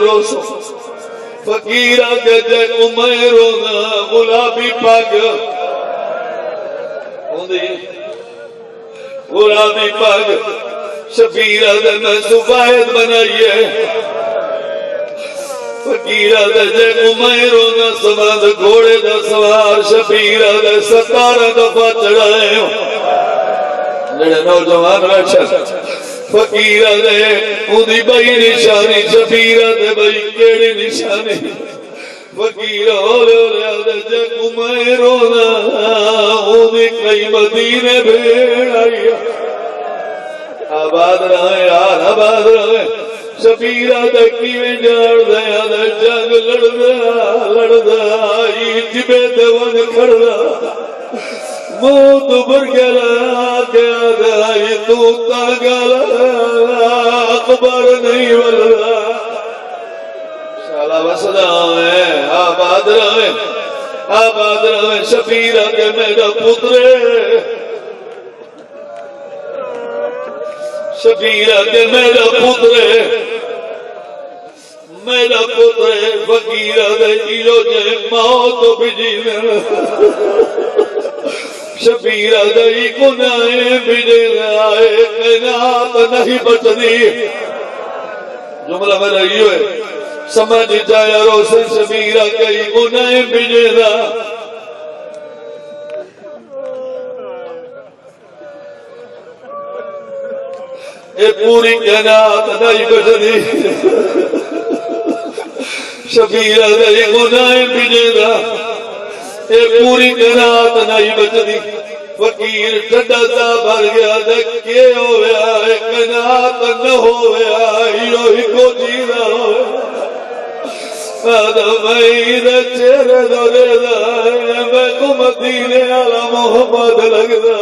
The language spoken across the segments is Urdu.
روسو فقیرہ کے جے کمیرو نا غلابی پاک غلابی پاک شبیرہ دے میں سفید بنائیے فقیرہ دے جے کمیرو نا سماد گھوڑے دا سوار شبیرہ دے 17 دفعہ چڑھائے ہوں جڑے نوجوان رچھا فقیرہ دے اُدھی بھائی نشانی شبیرہ دے بھائی کیڑی نشانی فقیرہ ہولے دے جے کمیرو نا اُدھی کئی مدینے بھیڑ آئی آباد رہے یار آباد رہے شبیرہ دے کیویں جاڑ دیا دے جنگ لڑدا آئی جبے دے ون کھڑدا موت برگلا گیا دائی تو تاگلا اکبر نہیں ولدا شالا وسدا ہے آباد رہے شبیرہ کے میرا پترے شبیرہ کے میرا پترے فقیرہ دے ایلو جے موت بجینے شبیرہ دے گناہیں بجینے آئے کائنات نہیں بچدی جملہ میں رہی ہوئے سمجھ جایا روسے شبیرہ کے گناہیں بجینے اے پوری کائنات نہیں بچدی شبیرہ دے گناہیں بجینے اے پوری کائنات نہیں بچدی فقیر ٹھڈا سا بھر گیا دکھے ہویا اے کائنات نہ ہویا ہیرو ہی کو جینا ہویا آدم عید چہرے دورے دا میں کو مدینے والا محمد لگدا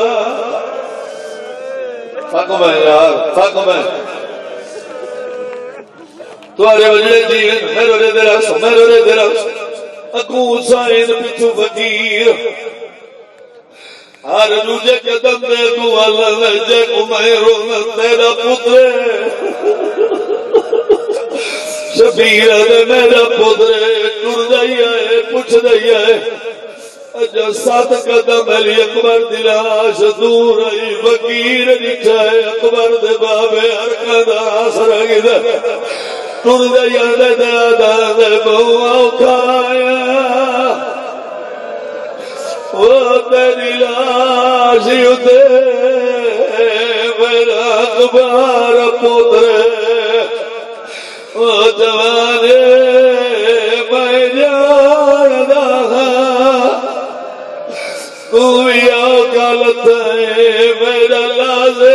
فاکم ہے یار فاکم ہے توارے وجلے جیئن میرے رے درس اکو سائن پچھو فقیر ہر روجے کے دم دے دو اللہ لجے کمیرو نا تیرا پترے شبیرہ دے میرا پترے ٹر دیا ہے پوچھ دیا ہے اجا 7 قدم علی اکبر دلاش دور آئی فقیر نچھائے اکبر دے بابے ہرکا دا آسر گدہ ٹر دیا دے دادا دے بہو کھایا وہ تیری لاشی دے میرا اکبر پترے وہ جوانے میں جاندہ کوئی اوقالت ہے میرا لازے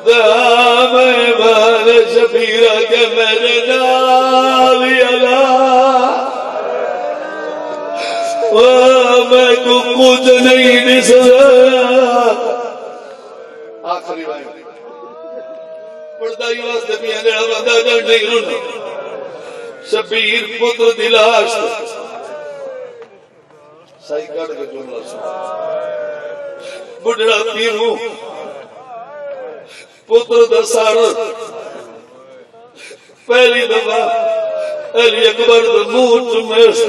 میں مان شبیرہ کے میرے نالی اللہ میں کو کچھ نہیں نسلا آخری بھائی پردائی واسطے بھی انیڑا بندہ جان نہیں رونا شبیر پتر دلاش صحیح کٹ کے جملہ سنا بڑھڑا پیرو پتر دسار پہلی دفعہ علی اکبر دموت چمیش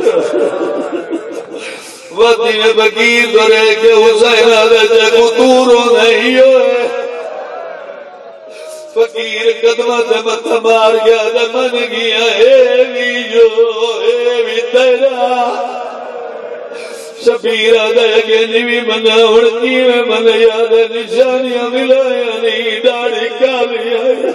وقتی میں بقیر کرے کہ حسین آدھے کو دورو نہیں ہوئے فقیر قدمہ سے متہ مار گیا دے من گیا اے بھی تیرا شبیرہ دے کہ نیوی منہ اڑکی میں من یاد نشانیاں ملایا نہیں داڑھی کالی آئی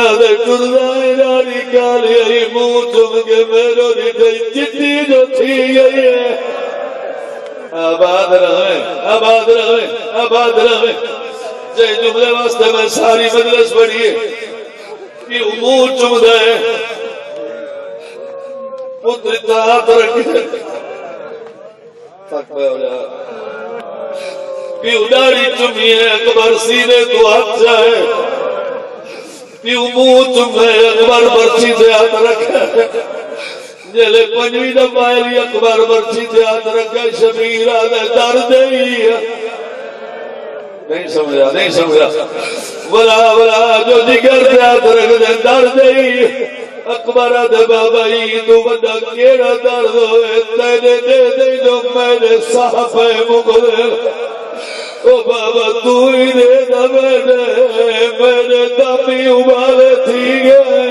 آدھے کردائی داڑھی کالی آئی منہ چم کے میرو دیٹھائی چٹی جو تھی گئی ہے آباد رہے جے جملے واسطے میں ساری مجلس پڑھی ہے کہ منہ چم دے پتر اتحاد رکھے تک میں ہو جا پیو داڑھی چمی ہے اکبر سینے تو ہاتھ جائے پیو منہ چم ہے اکبر برچی سے ہاتھ رکھے جلے پنجوی دبائلی اکبر برچی سے ہاتھ رکھے شبیرہ دے درد ہی ہے نہیں سمجھا ولا ولا جو جگر دے ہاتھ رکھ دے درد ہی اکبر دے بابا ہی تو بڑا کیڑا درد ہوئے تیرے دے دے جو میرے صحابہ مقدر او بابا تو ہی دے دا میرے دمی ابالے تھی گئے